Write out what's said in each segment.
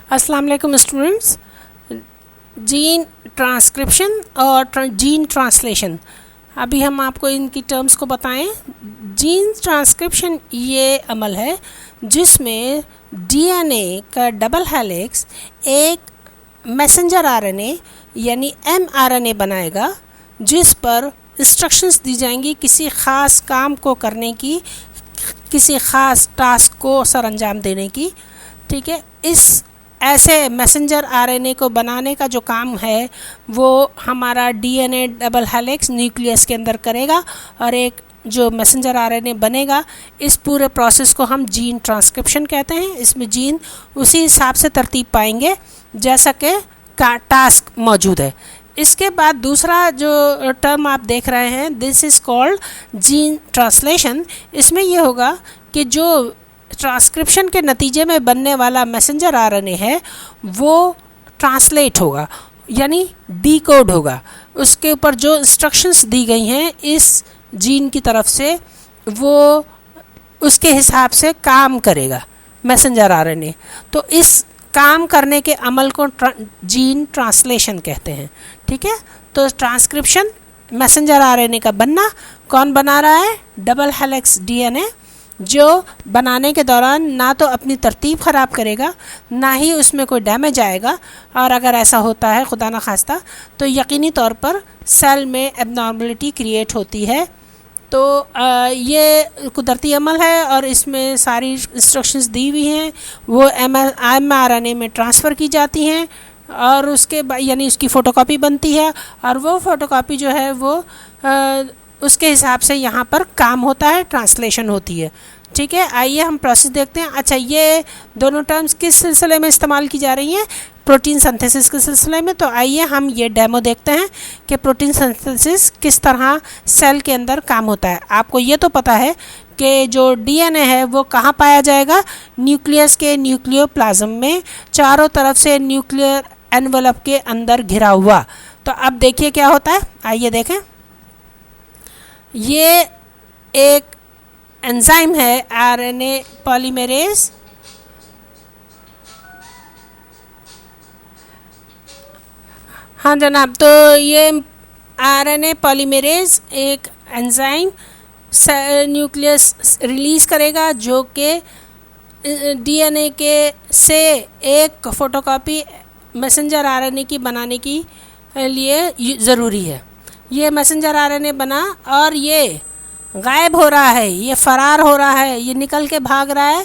अस्सलाम वालेकुम students. Gene transcription और जीन ट्रांसलेशन, अभी हम आपको इनकी टर्म्स को बताएं। जीन ट्रांसक्रिप्शन ये अमल है जिसमें डीएनए का डबल हेलिक्स एक मैसेंजर आरएनए यानी एमआरएनए बनाएगा, जिस पर इंस्ट्रक्शंस दी जाएंगी किसी ख़ास काम को करने की, किसी ख़ास टास्क को सरअंजाम देने की। ठीक है, इस ऐसे मैसेंजर आरएनए को बनाने का जो काम है वो हमारा डीएनए डबल हेलिक्स न्यूक्लियस के अंदर करेगा और एक जो मैसेंजर आरएनए बनेगा, इस पूरे प्रोसेस को हम जीन ट्रांसक्रिप्शन कहते हैं। इसमें जीन उसी हिसाब से तरतीब पाएंगे जैसा कि टास्क मौजूद है। इसके बाद दूसरा जो टर्म आप देख रहे हैं, this is called gene translation. इसमें यह होगा कि जो ट्रांसक्रिप्शन के नतीजे में बनने वाला मैसेंजर आरएनए है वो ट्रांसलेट होगा यानी डीकोड होगा। उसके ऊपर जो इंस्ट्रक्शंस दी गई हैं इस जीन की तरफ से, वो उसके हिसाब से काम करेगा मैसेंजर आरएनए। तो इस काम करने के अमल को जीन ट्रांसलेशन कहते हैं। ठीक है, तो ट्रांसक्रिप्शन मैसेंजर आरएनए का बनना, कौन बना रहा है? डबल हेलिक्स डीएनए, जो बनाने के दौरान ना तो अपनी तरतीब ख़राब करेगा, ना ही उसमें कोई डैमेज आएगा। और अगर ऐसा होता है खुदा न खास्ता तो यकीनी तौर पर सेल में एबनॉर्मलिटी क्रिएट होती है। तो ये कुदरती अमल है और इसमें सारी इंस्ट्रक्शंस दी हुई हैं, वो एमआरएनए में ट्रांसफ़र की जाती हैं और उसके यानी उसकी फ़ोटोकॉपी बनती है और वो फ़ोटोकॉपी जो है वो उसके हिसाब से यहाँ पर काम होता है, ट्रांसलेशन होती है। ठीक है, आइए हम प्रोसेस देखते हैं। अच्छा, ये दोनों टर्म्स किस सिलसिले में इस्तेमाल की जा रही हैं? प्रोटीन सिंथेसिस के सिलसिले में। तो आइए हम ये डेमो देखते हैं कि प्रोटीन सिंथेसिस किस तरह सेल के अंदर काम होता है। आपको ये तो पता है कि जो डीएनए है वो कहाँ पाया जाएगा? न्यूक्लियस के न्यूक्लियोप्लाज्म में, चारों तरफ से न्यूक्लियर एनवेलप के अंदर घिरा हुआ। तो अब देखिए क्या होता है, आइए देखें। ये एक एंजाइम है आरएनए पॉलीमरेज। हाँ जनाब, तो ये आरएनए पॉलीमरेज एक एंजाइम न्यूक्लियस रिलीज़ करेगा जो कि डीएनए के से एक फ़ोटोकॉपी मैसेंजर आरएनए की बनाने की लिए ज़रूरी है। ये मैसेंजर आरएनए बना और ये गायब हो रहा है, ये फ़रार हो रहा है, ये निकल के भाग रहा है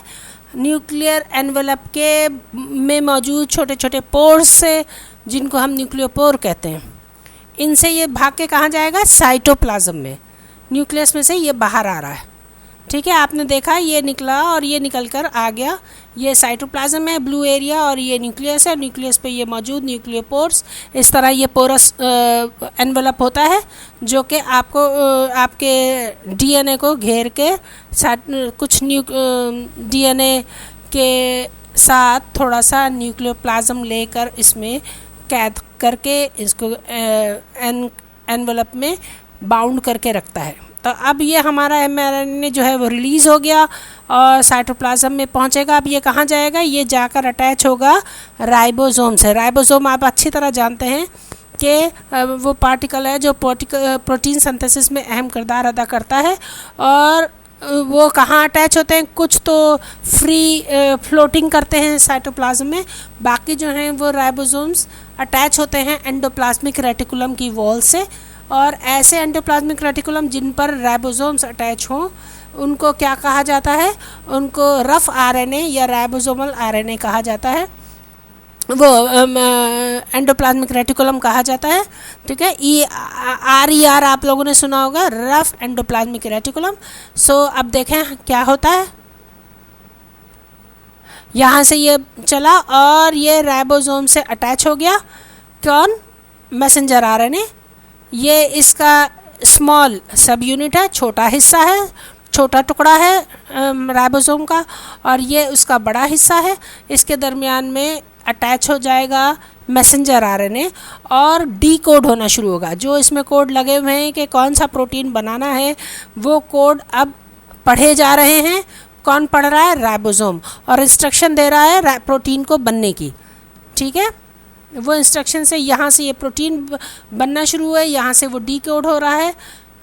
न्यूक्लियर एनवेलप के में मौजूद छोटे छोटे पोर्स से, जिनको हम न्यूक्लियोपोर कहते हैं। इनसे ये भाग के कहाँ जाएगा? साइटोप्लाज्म में। न्यूक्लियस में से ये बाहर आ रहा है। ठीक है, आपने देखा ये निकला और ये निकल कर आ गया। ये साइटोप्लाज्म है, ब्लू एरिया, और ये न्यूक्लियस है। न्यूक्लियस पे ये मौजूद न्यूक्लियोपोर्स, इस तरह ये पोरस एनवेलप होता है जो कि आपको आपके डीएनए को घेर के कुछ डीएनए के साथ थोड़ा सा न्यूक्लियोप्लाज्म लेकर इसमें कैद करके इसको एनवेलप में बाउंड करके रखता है। तो अब ये हमारा एमआरएनए जो है वो रिलीज़ हो गया और साइटोप्लाज्म में पहुंचेगा। अब ये कहाँ जाएगा? ये जाकर अटैच होगा राइबोसोम से। राइबोसोम आप अच्छी तरह जानते हैं कि वो पार्टिकल है जो प्रोटीन सिंथेसिस में अहम किरदार अदा करता है। और वो कहाँ अटैच होते हैं? कुछ तो फ्री फ्लोटिंग करते हैं साइटोप्लाज्म में, बाकी जो हैं वो राइबोसोम्स अटैच होते हैं एंडोप्लाज्मिक रेटिकुलम की वॉल से। और ऐसे एंडोप्लाज्मिक रेटिकुलम जिन पर राइबोसोम्स अटैच हों उनको क्या कहा जाता है? उनको रफ आरएनए या राइबोसोमल आरएनए कहा जाता है, वो एंडोप्लाज्मिक रेटिकुलम कहा जाता है। ठीक है, RER आप लोगों ने सुना होगा, रफ एंडोप्लाज्मिक रेटिकुलम। सो अब देखें क्या होता है। यहाँ से ये चला और ये राइबोसोम से अटैच हो गया। कौन? Messenger RNA. ये इसका स्मॉल सब यूनिट है, छोटा हिस्सा है, छोटा टुकड़ा है राइबोसोम का, और ये उसका बड़ा हिस्सा है। इसके दरमियान में अटैच हो जाएगा मैसेंजर आरएनए और डीकोड होना शुरू होगा। जो इसमें कोड लगे हुए हैं कि कौन सा प्रोटीन बनाना है, वो कोड अब पढ़े जा रहे हैं। कौन पढ़ रहा है? राइबोसोम, और इंस्ट्रक्शन दे रहा है प्रोटीन को बनने की। ठीक है। वो इंस्ट्रक्शन से यहाँ से ये प्रोटीन बनना शुरू हुआ है, यहाँ से वो डीकोड हो रहा है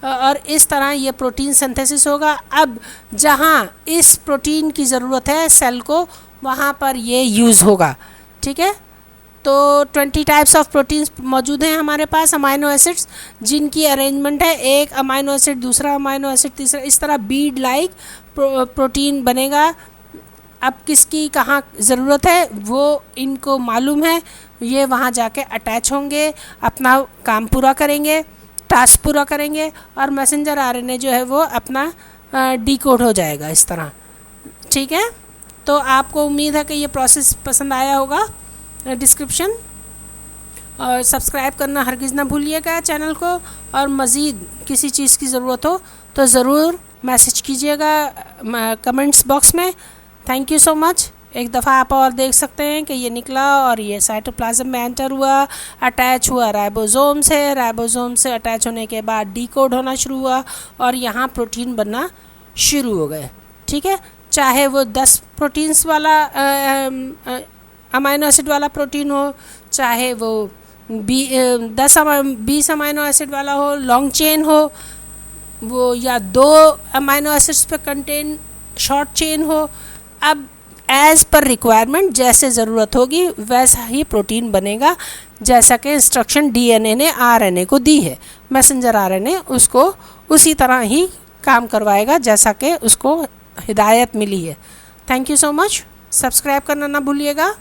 और इस तरह ये प्रोटीन सिंथेसिस होगा। अब जहाँ इस प्रोटीन की ज़रूरत है सेल को, वहाँ पर ये यूज़ होगा, ठीक है। तो 20 टाइप्स ऑफ प्रोटीन्स मौजूद हैं हमारे पास, अमाइनो एसिड्स, जिनकी अरेंजमेंट है एक अमाइनो एसिड, दूसरा अमाइनो एसिड, तीसरा, इस तरह बीड लाइक प्रोटीन बनेगा। अब किसकी कहाँ ज़रूरत है वो इनको मालूम है, ये वहाँ जाके अटैच होंगे, अपना काम पूरा करेंगे, टास्क पूरा करेंगे और मैसेंजर आरएनए जो है वो अपना डीकोड हो जाएगा इस तरह, ठीक है। तो आपको उम्मीद है कि ये प्रोसेस पसंद आया होगा। डिस्क्रिप्शन और सब्सक्राइब करना हरगिज़ ना भूलिएगा चैनल को, और मज़ीद किसी चीज़ की ज़रूरत हो तो ज़रूर मैसेज कीजिएगा कमेंट्स बॉक्स में। Thank you so much. एक दफ़ा आप और देख सकते हैं कि ये निकला और ये साइटोप्लाज्म में एंटर हुआ, अटैच हुआ राइबोसोम से, राइबोसोम से अटैच होने के बाद डीकोड होना शुरू हुआ और यहाँ प्रोटीन बनना शुरू हो गए, ठीक है। चाहे वो 10 प्रोटीन्स वाला अमाइनो एसिड वाला प्रोटीन हो, चाहे वो 20 अमाइनो एसिड वाला हो, लॉन्ग चेन हो वो, या 2 अमाइनो एसिड्स पे कंटेन शॉर्ट चेन हो। अब एज़ पर रिक्वायरमेंट जैसे ज़रूरत होगी वैसा ही प्रोटीन बनेगा, जैसा कि इंस्ट्रक्शन डीएनए ने आरएनए को दी है। मैसेंजर आरएनए उसको उसी तरह ही काम करवाएगा जैसा कि उसको हिदायत मिली है। Thank you so much. Subscribe करना ना भूलिएगा।